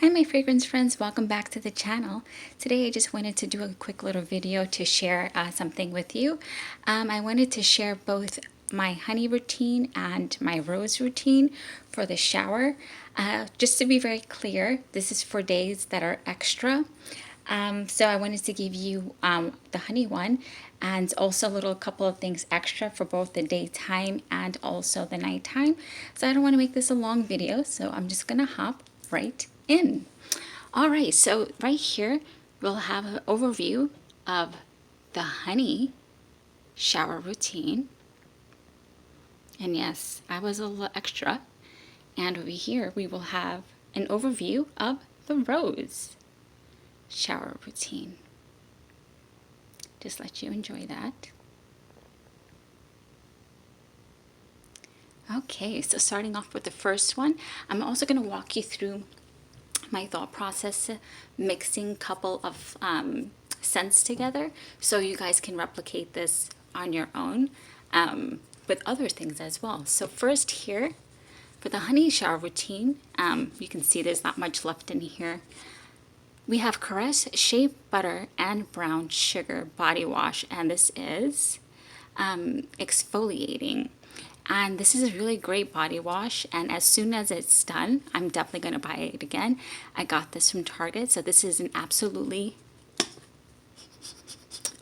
Hi my fragrance friends, welcome back to the channel. Today I just wanted to do a quick little video to share something with you. I wanted to share both my honey routine and my rose routine for the shower. Just to be very clear, this is for days that are extra. So I wanted to give you the honey one and also a couple of things extra for both the daytime and also the nighttime. So I don't want to make this a long video, so I'm just gonna hop right in. All right, so right here we'll have an overview of the honey shower routine. And yes, I was a little extra. And over here we will have an overview of the rose shower routine. Just let you enjoy that. Okay, so starting off with the first one, I'm also going to walk you through my thought process mixing a couple of scents together so you guys can replicate this on your own with other things as well. So first here for the honey shower routine, you can see there's not much left in here. We have Caress Shea Butter and Brown Sugar Body Wash, and this is exfoliating. And this is a really great body wash, and as soon as it's done, I'm definitely going to buy it again. I got this from Target, so this is an absolutely,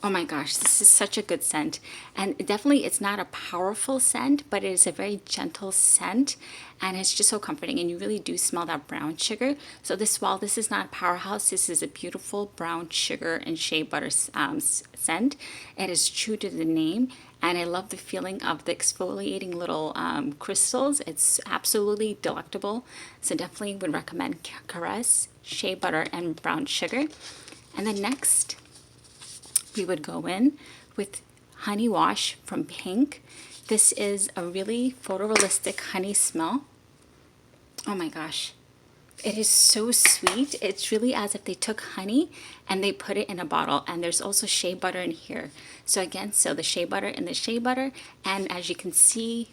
oh my gosh, this is such a good scent. And definitely it's not a powerful scent, but it is a very gentle scent, and it's just so comforting, and you really do smell that brown sugar. So this, while this is not a powerhouse, this is a beautiful brown sugar and shea butter scent. It is true to the name, and I love the feeling of the exfoliating little crystals. It's absolutely delectable, so definitely would recommend Caress Shea Butter and Brown Sugar. And then next we would go in with Honey Wash from Pink. This is a really photorealistic honey smell. Oh my gosh, it is so sweet. It's really as if they took honey and they put it in a bottle. And there's also shea butter in here. So again, so the shea butter and the shea butter. And as you can see,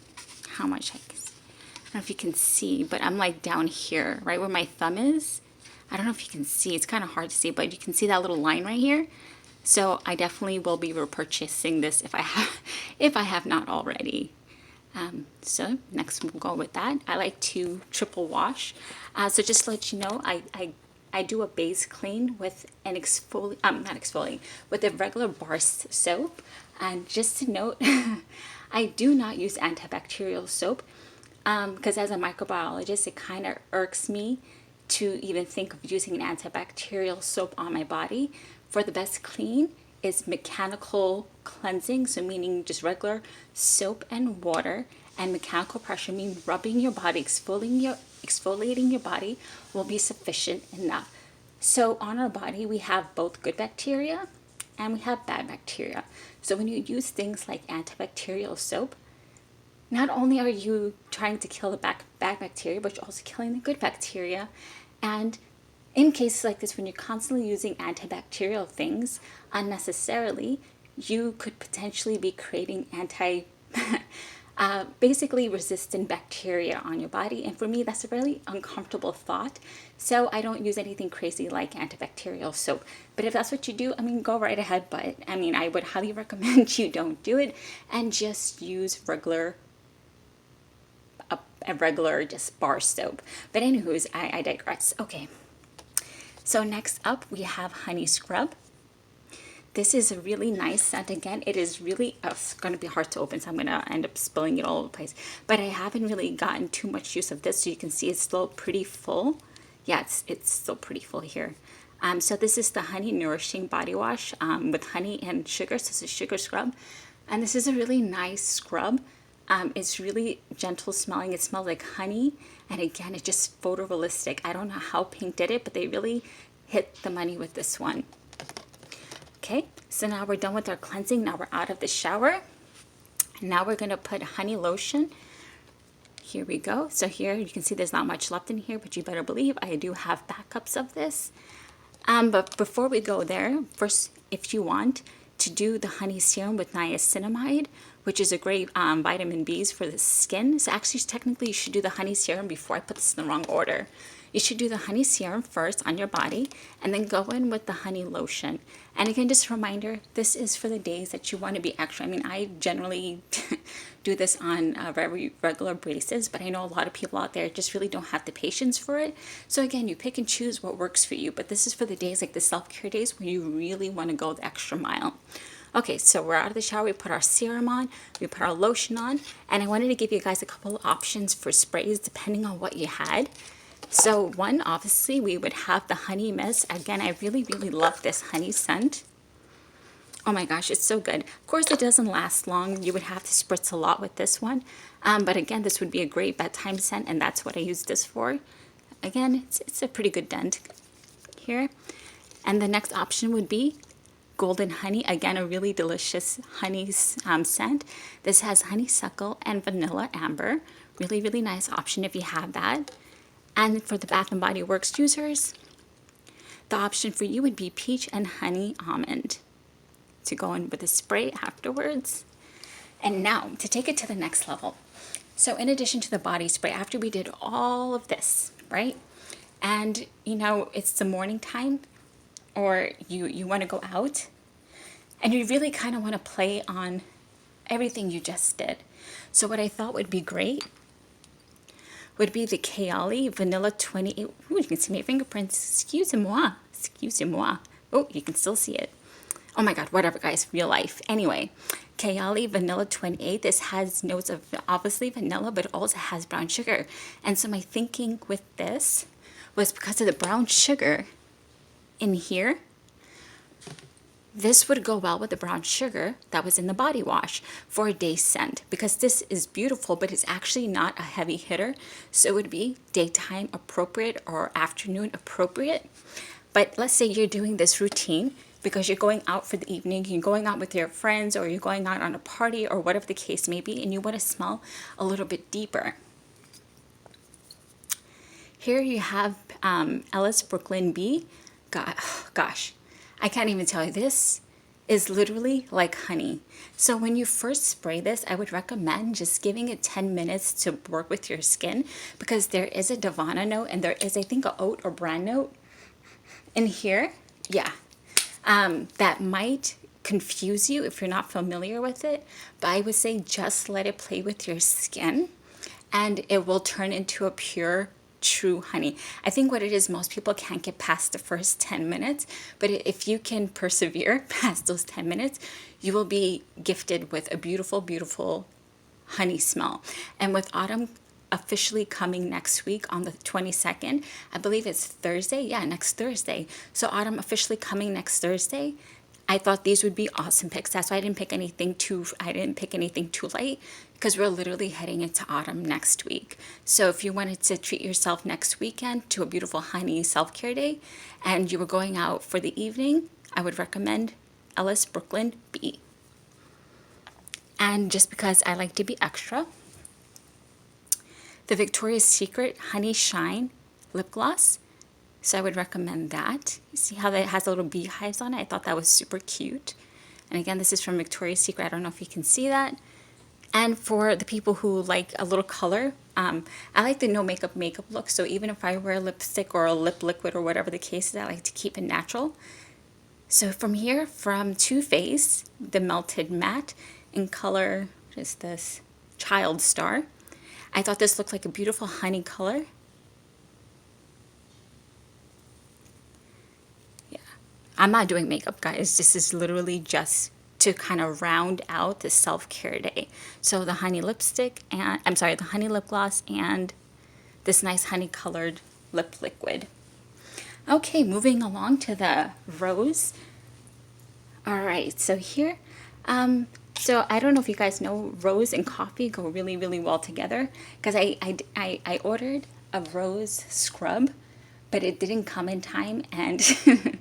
how much I don't know if you can see, but I'm like down here, right where my thumb is. I don't know if you can see, it's kind of hard to see, but you can see that little line right here. So I definitely will be repurchasing this if I have not already. So next we'll go with that. I like to triple wash. So just to let you know, I do a base clean with an with a regular bar soap. And just to note, I do not use antibacterial soap because as a microbiologist, it kind of irks me to even think of using an antibacterial soap on my body. For the best clean is mechanical cleansing, so meaning just regular soap and water, and mechanical pressure, meaning rubbing your body, exfoliating your body will be sufficient enough. So on our body we have both good bacteria and we have bad bacteria. So when you use things like antibacterial soap, not only are you trying to kill the bad bacteria, but you're also killing the good bacteria. And in cases like this, when you're constantly using antibacterial things unnecessarily, you could potentially be creating basically resistant bacteria on your body. And for me, that's a really uncomfortable thought. So I don't use anything crazy like antibacterial soap. But if that's what you do, I mean, go right ahead. But I mean, I would highly recommend you don't do it and just use a regular just bar soap. But anywho's, I digress. Okay. So next up we have Honey Scrub. This is a really nice scent. Again, it is really it's going to be hard to open, so I'm going to end up spilling it all over the place. But I haven't really gotten too much use of this, so you can see it's still pretty full. Yeah, it's still pretty full here. So this is the Honey Nourishing Body Wash with honey and sugar. So it's a sugar scrub. And this is a really nice scrub. It's really gentle smelling. It smells like honey. And again, it's just photorealistic. I don't know how Pink did it, but they really hit the money with this one. Okay, so now we're done with our cleansing. Now we're out of the shower. Now we're going to put honey lotion. Here we go. So here you can see there's not much left in here, but you better believe I do have backups of this. But before we go there, first, if you want to do the honey serum with niacinamide, which is a great vitamin B's for the skin. So actually, technically, you should do the honey serum before. I put this in the wrong order. You should do the honey serum first on your body and then go in with the honey lotion. And again, just a reminder, this is for the days that you want to be extra. I mean, I generally do this on a very regular basis, but I know a lot of people out there just really don't have the patience for it. So again, you pick and choose what works for you, but this is for the days like the self-care days where you really want to go the extra mile. Okay, so we're out of the shower, we put our serum on, we put our lotion on, and I wanted to give you guys a couple of options for sprays depending on what you had. So one, obviously, we would have the honey mist. Again, I really, really love this honey scent. Oh my gosh, it's so good. Of course, it doesn't last long. You would have to spritz a lot with this one. But again, this would be a great bedtime scent, and that's what I use this for. Again, it's a pretty good dent here. And the next option would be golden honey. Again, a really delicious honey scent. This has honeysuckle and vanilla amber. Really, really nice option if you have that. And for the Bath & Body Works users, the option for you would be peach and honey almond to go in with a spray afterwards. And now to take it to the next level. So in addition to the body spray, after we did all of this, right? And you know, it's the morning time or you want to go out and you really kind of want to play on everything you just did. So what I thought would be great would be the Kayali Vanilla 28. Ooh, you can see my fingerprints. Excusez-moi. Excusez-moi. Oh, you can still see it. Oh my God, whatever, guys. Real life. Anyway, Kayali Vanilla 28. This has notes of obviously vanilla, but it also has brown sugar. And so my thinking with this was because of the brown sugar in here, this would go well with the brown sugar that was in the body wash for a day scent because this is beautiful, but it's actually not a heavy hitter. So it would be daytime appropriate or afternoon appropriate. But let's say you're doing this routine because you're going out for the evening, you're going out with your friends or you're going out on a party or whatever the case may be, and you want to smell a little bit deeper. Here you have Ellis Brooklyn Bee. Gosh. I can't even tell you, this is literally like honey. So when you first spray this, I would recommend just giving it 10 minutes to work with your skin because there is a Davana note and there is, I think, a oat or bran note in here. Yeah, that might confuse you if you're not familiar with it, but I would say just let it play with your skin and it will turn into a pure true honey. I think what it is, most people can't get past the first 10 minutes, but if you can persevere past those 10 minutes, you will be gifted with a beautiful, beautiful honey smell. And with autumn officially coming next week on the 22nd, I believe it's Thursday. Yeah, next Thursday. So autumn officially coming next Thursday. I thought these would be awesome picks. That's why I didn't pick anything too light because we're literally heading into autumn next week. So if you wanted to treat yourself next weekend to a beautiful honey self-care day and you were going out for the evening, I would recommend Ellis Brooklyn Bee. And just because I like to be extra, the Victoria's Secret Honey Shine Lip Gloss. So I would recommend that. You see how that has little beehives on it? I thought that was super cute. And again, this is from Victoria's Secret. I don't know if you can see that. And for the people who like a little color, I like the no makeup look. So even if I wear lipstick or a lip liquid or whatever the case is, I like to keep it natural. So from here, from Too Faced, the Melted Matte in color, what is this? Child Star. I thought this looked like a beautiful honey color. I'm not doing makeup, guys. This is literally just to kind of round out the self-care day. So the honey lipstick and, the honey lip gloss and this nice honey colored lip liquid. Okay, moving along to the rose. All right, so here, so I don't know if you guys know, rose and coffee go really, really well together because I ordered a rose scrub, but it didn't come in time and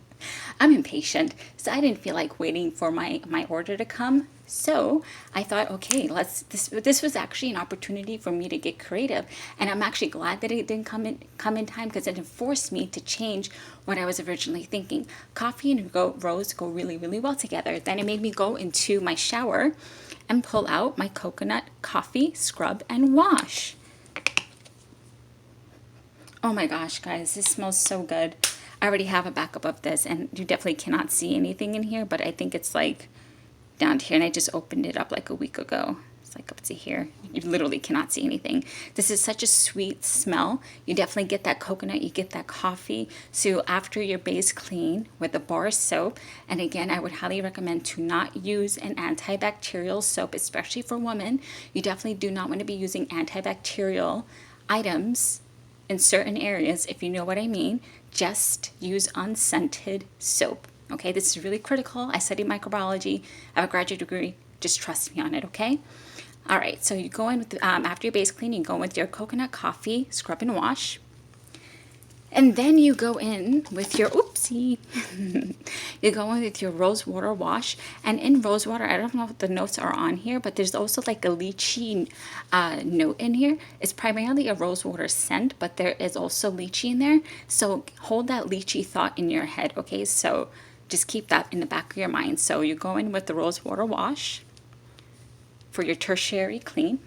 I'm impatient, so I didn't feel like waiting for my order to come. So I thought, okay, this was actually an opportunity for me to get creative, and I'm actually glad that it didn't come in time because it forced me to change what I was originally thinking. Coffee and rose go really, really well together. Then it made me go into my shower and pull out my coconut coffee scrub and wash. Oh my gosh, guys, this smells so good. I already have a backup of this, and you definitely cannot see anything in here, but I think it's like down to here, and I just opened it up like a week ago. It's like up to here. You literally cannot see anything. This is such a sweet smell. You definitely get that coconut, you get that coffee. So after your base clean with the bar soap, and again, I would highly recommend to not use an antibacterial soap, especially for women. You definitely do not want to be using antibacterial items in certain areas, if you know what I mean. Just use unscented soap. Okay, this is really critical. I studied microbiology. I have a graduate degree. Just trust me on it, okay? All right, so you go in with, after your base clean, you go in with your coconut coffee, scrub and wash. And then you go in with your, oopsie, you go in with your rose water wash. And in rose water, I don't know if the notes are on here, but there's also like a lychee note in here. It's primarily a rose water scent, but there is also lychee in there. So hold that lychee thought in your head, okay? So just keep that in the back of your mind. So you go in with the rose water wash for your tertiary clean.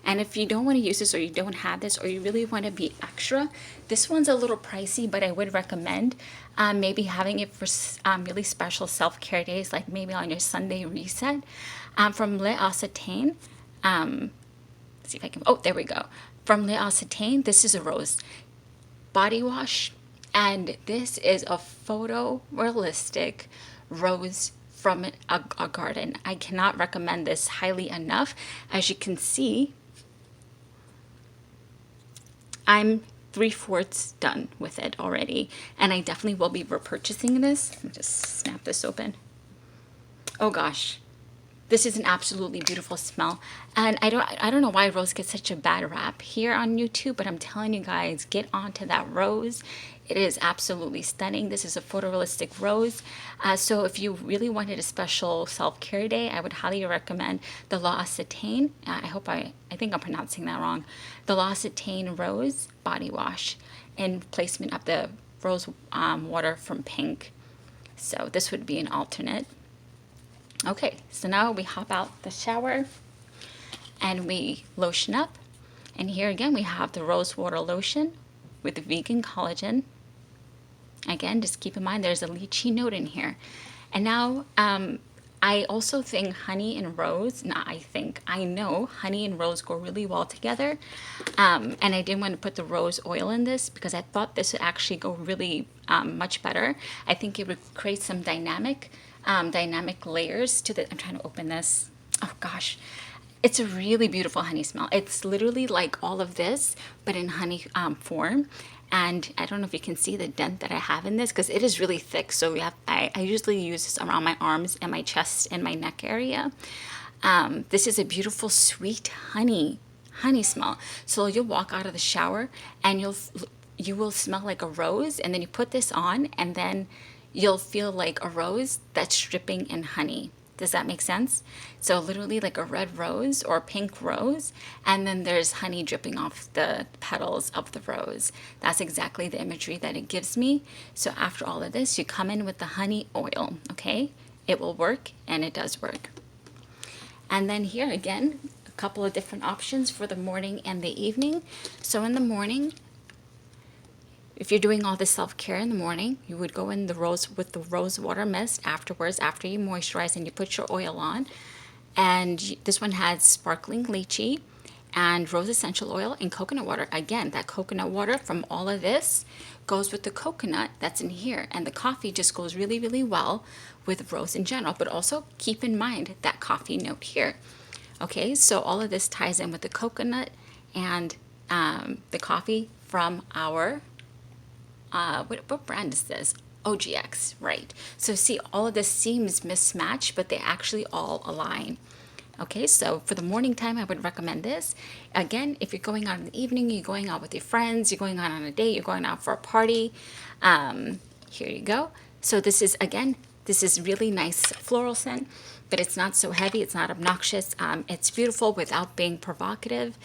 And if you don't want to use this, or you don't have this, or you really want to be extra, this one's a little pricey, but I would recommend maybe having it for really special self-care days, like maybe on your Sunday reset. From L'Occitane, let's see if I can, oh, there we go. From L'Occitane, this is a rose body wash, and this is a photorealistic rose from a garden. I cannot recommend this highly enough. As you can see, I'm 3/4 done with it already, and I definitely will be repurchasing this. Let me just snap this open. Oh gosh, this is an absolutely beautiful smell, and I don't know why rose gets such a bad rap here on YouTube, but I'm telling you guys, get onto that rose. It is absolutely stunning. This is a photorealistic rose. So if you really wanted a special self-care day, I would highly recommend the L'Occitane. I think I'm pronouncing that wrong. The L'Occitane Rose Body Wash in placement of the rose water from Pink. So this would be an alternate. Okay, so now we hop out the shower and we lotion up. And here again, we have the rose water lotion with the vegan collagen. Again, just keep in mind there's a lychee note in here. And now I also think honey and rose, I know honey and rose go really well together. And I didn't want to put the rose oil in this because I thought this would actually go really much better. I think it would create some dynamic layers to the, I'm trying to open this. Oh gosh. It's a really beautiful honey smell. It's literally like all of this, but in honey form. And I don't know if you can see the dent that I have in this because it is really thick. So I usually use this around my arms and my chest and my neck area. This is a beautiful, sweet honey smell. So you'll walk out of the shower and you will smell like a rose. And then you put this on and then you'll feel like a rose that's dripping in honey. Does that make sense? So literally like a red rose or a pink rose, and then there's honey dripping off the petals of the rose. That's exactly the imagery that it gives me. So after all of this, you come in with the honey oil, okay? It will work, and it does work. And then here again, a couple of different options for the morning and the evening. So in the morning, if you're doing all this self-care in the morning, you would go in with the rose water mist afterwards, after you moisturize and you put your oil on. And this one has sparkling lychee and rose essential oil and coconut water. Again, that coconut water from all of this goes with the coconut that's in here. And the coffee just goes really, really well with rose in general. But also keep in mind that coffee note here. Okay, so all of this ties in with the coconut and the coffee from our what brand is this? OGX, right? So see, all of this seems mismatched, but they actually all align. Okay, so for the morning time, I would recommend this. Again, if you're going out in the evening, you're going out with your friends, you're going out on a date, you're going out for a party, here you go. So this is, again, this is really nice floral scent. but it's not so heavy. It's not obnoxious. It's beautiful without being provocative.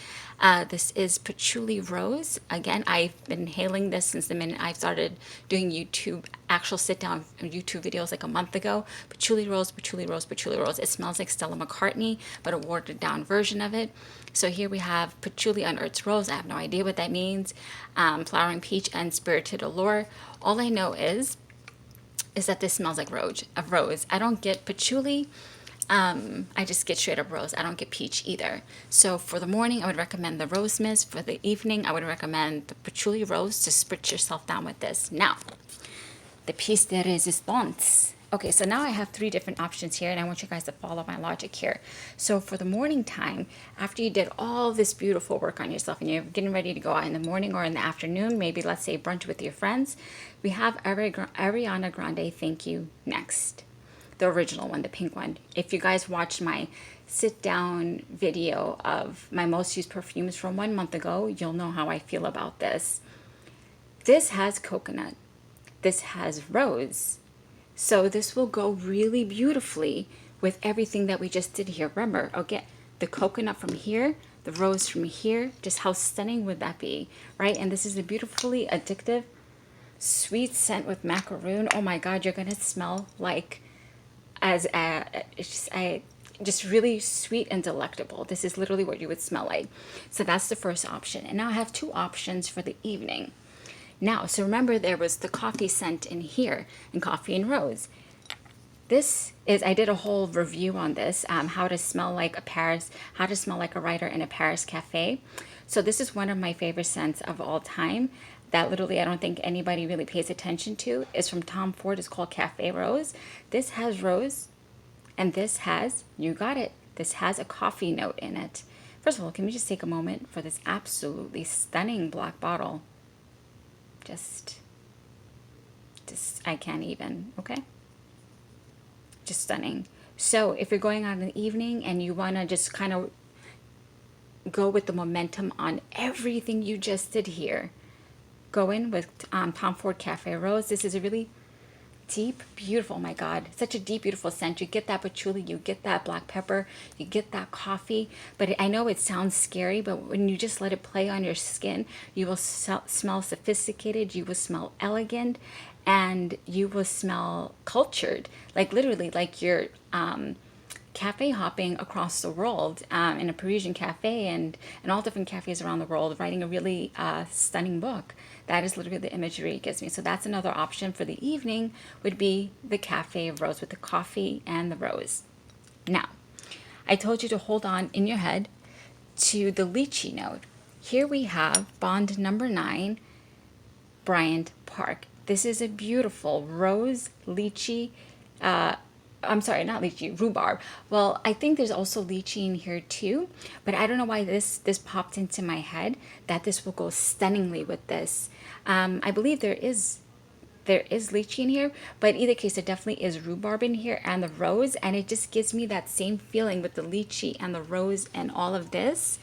This is Patchouli Rose. Again, I've been inhaling this since the minute I started doing YouTube, actual sit-down YouTube videos like a month ago. Patchouli Rose, Patchouli Rose, Patchouli Rose. It smells like Stella McCartney, but a watered-down version of it. So here we have Patchouli Unearthed Rose. I have no idea what that means. Flowering Peach and Spirited Allure. All I know is that this smells like rose. I don't get patchouli. I just get straight up rose. I don't get peach either. So for the morning, I would recommend the rose mist. For the evening, I would recommend the patchouli rose to spritz yourself down with this. Now, the piece de resistance. Okay, so now I have 3 different options here, and I want you guys to follow my logic here. So for the morning time, after you did all this beautiful work on yourself and you're getting ready to go out in the morning or in the afternoon, maybe let's say brunch with your friends, we have Ariana Grande Thank You next. The original one, the pink one. If you guys watched my sit down video of my most used perfumes from 1 month ago, you'll know how I feel about this. This has coconut. This has rose. So this will go really beautifully with everything that we just did here. Remember, again, the coconut from here, the rose from here, just how stunning would that be, right? And this is a beautifully addictive, sweet scent with macaroon. Oh my God, you're gonna smell like just really sweet and delectable. This is literally what you would smell like. So that's the first option. And now I have 2 options for the evening. Now, so remember there was the coffee scent in here, and coffee and rose. This is, I did a whole review on this, how to smell like a writer in a Paris cafe. So this is one of my favorite scents of all time that literally I don't think anybody really pays attention to. It's from Tom Ford. It's called Cafe Rose. This has rose, and this has, you got it, this has a coffee note in it. First of all, can we just take a moment for this absolutely stunning black bottle? Just, I can't even, okay? Just stunning. So if you're going out in the evening and you want to just kind of go with the momentum on everything you just did here, go in with Tom Ford Cafe Rose. This is a really deep, beautiful, oh my God, such a deep, beautiful scent. You get that patchouli, you get that black pepper, you get that coffee. But I know it sounds scary, but when you just let it play on your skin, you will smell sophisticated, you will smell elegant, and you will smell cultured. Like literally, like you're cafe hopping across the world in a Parisian cafe and all different cafes around the world, writing a really stunning book. That is literally the imagery it gives me. So that's another option for the evening, would be the Cafe Rose with the coffee and the rose. Now, I told you to hold on in your head to the lychee note. Here we have Bond number 9, Bryant Park. This is a beautiful rose lychee, I'm sorry, not lychee, rhubarb. Well, I think there's also lychee in here too, but I don't know why this popped into my head that this will go stunningly with this. I believe there is lychee in here, but in either case, there definitely is rhubarb in here and the rose, and it just gives me that same feeling with the lychee and the rose and all of this,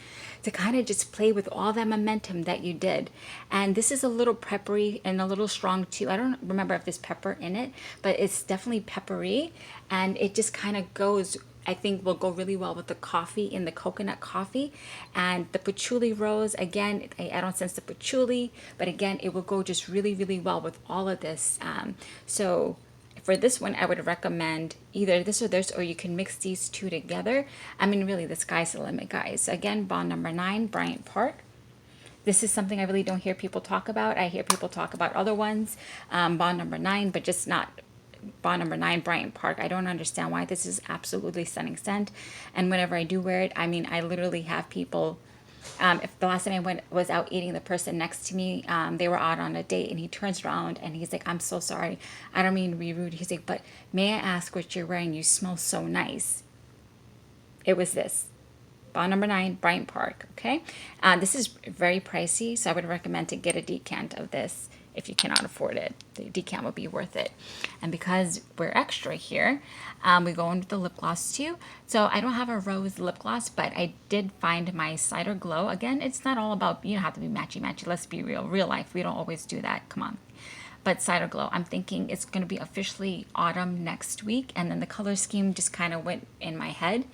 to kind of just play with all that momentum that you did. And this is a little peppery and a little strong too. I don't remember if there's pepper in it, but it's definitely peppery, and it just kind of goes, I think will go really well with the coffee, in the coconut coffee. And the patchouli rose, again, I don't sense the patchouli, but again, it will go just really, really well with all of this. So for this one, I would recommend either this or this, or you can mix these 2 together. I mean, really, the sky's the limit, guys. Again, Bond number 9, Bryant Park. This is something I really don't hear people talk about. I hear people talk about other ones, Bond number 9, but just not Bond number 9, Bryant Park. I don't understand why. This is absolutely stunning scent. And whenever I do wear it, I mean, I literally have people, if the last time I was out eating, the person next to me, they were out on a date, and he turns around and he's like, I'm so sorry, I don't mean to be rude. He's like, but may I ask what you're wearing? You smell so nice. It was this. Bond number 9, Bryant Park, okay? This is very pricey, so I would recommend to get a decant of this if you cannot afford it. The decant would be worth it. And because we're extra here, we go in with the lip gloss too. So I don't have a rose lip gloss, but I did find my Cider Glow. Again, it's not all about, you don't have to be matchy-matchy. Let's be real. Real life, we don't always do that. Come on. But Cider Glow, I'm thinking it's going to be officially autumn next week. And then the color scheme just kind of went in my head.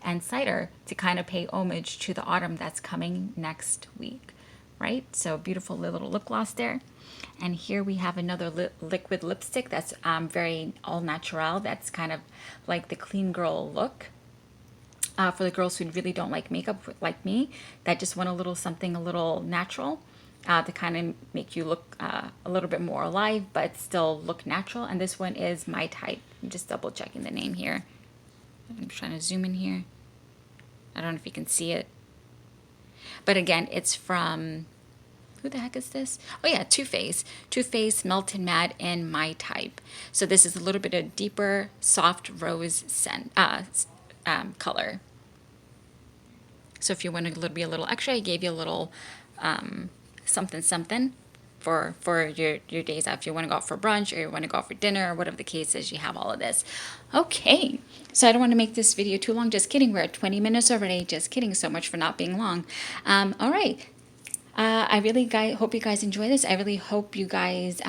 And Cider to kind of pay homage to the autumn that's coming next week, right? So beautiful little lip gloss there. And here we have another liquid lipstick that's very all natural. That's kind of like the clean girl look. For the girls who really don't like makeup like me, that just want a little something a little natural to kind of make you look a little bit more alive, but still look natural. And this one is My Type. I'm just double checking the name here. I'm trying to zoom in here. I don't know if you can see it. But again, it's from, who the heck is this? Oh yeah, Too Faced. Too Faced Melted Matte in My Type. So this is a little bit of deeper, soft rose scent, color. So if you want to be a little extra, I gave you a little something something for your days out. If you want to go out for brunch or you want to go out for dinner or whatever the case is, you have all of this. Okay, so I don't want to make this video too long. Just kidding. We're at 20 minutes already. Just kidding. So much for not being long. All right. I really hope you guys enjoy this. I really hope you guys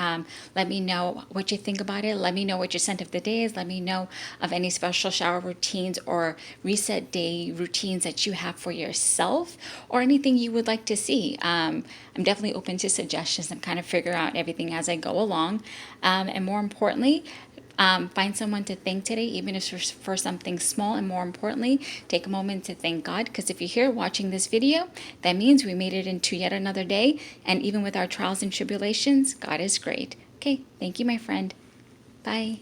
let me know what you think about it. Let me know what your scent of the day is. Let me know of any special shower routines or reset day routines that you have for yourself or anything you would like to see. I'm definitely open to suggestions and kind of figure out everything as I go along. And more importantly, find someone to thank today, even if it's for something small. And more importantly, take a moment to thank God, because if you're here watching this video, that means we made it into yet another day. And even with our trials and tribulations, God is great. Okay, thank you, my friend. Bye.